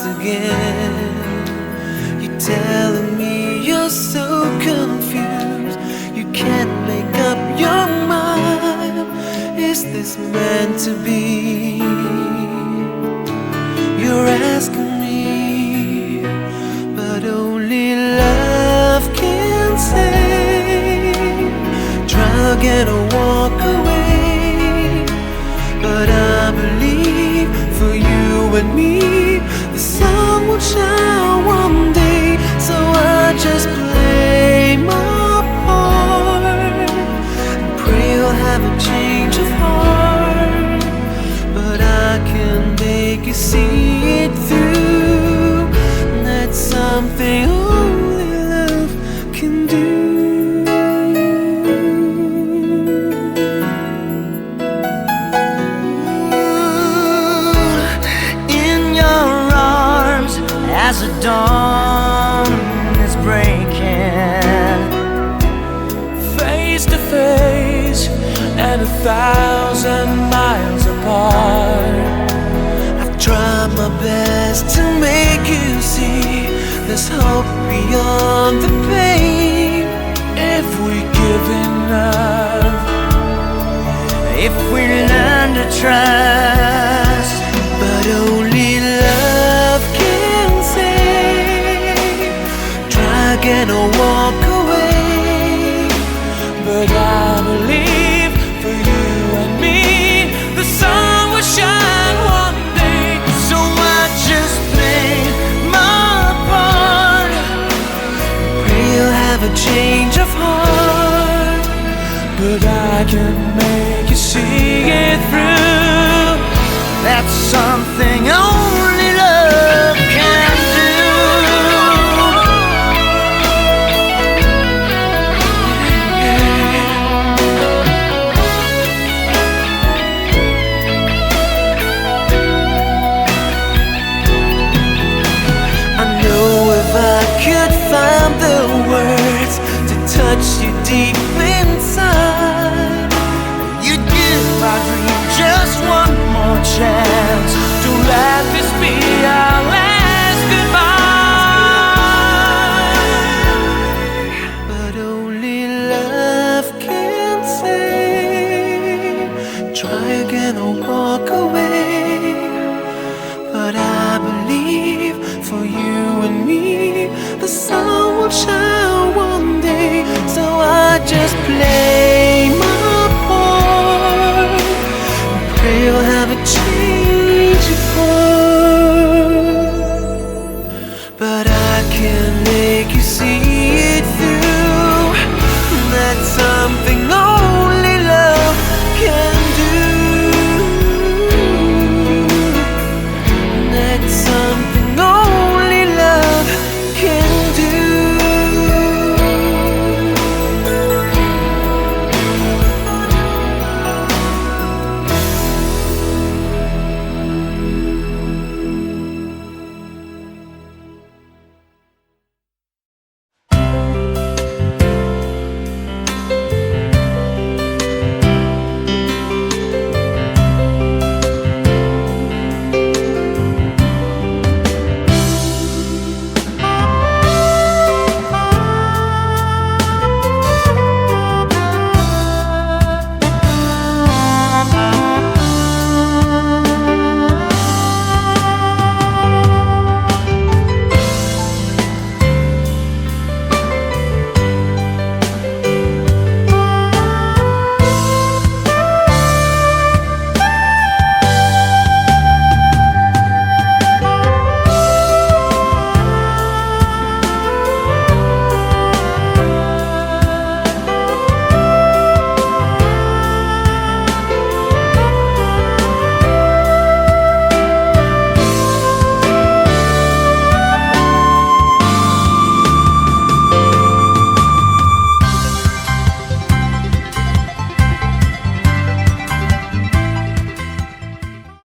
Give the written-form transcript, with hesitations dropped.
again. You're telling me you're so confused, you can't make up your mind. Is this meant to be? You're asking me, but only love can say. Drug and a walk away, but I believe for you and me the sun will shine one day. So I just play my part and pray you'll have a change of heart. But I can make you see it through. That's something only love can do. In your arms as the dawn is breaking, face to face and 1,000 miles apart. I've tried my best to make you see there's hope beyond the pain. If we give enough, if we learn to trust, but only love can save. Drag and a walk away, but I believe for you and me the sun will shine one day. So I just play my part, pray you'll have a change of heart. But I can make you see it through. That's something only love can do. I know if I could find the words to touch you deep inside, you'd give our dream just one more chance.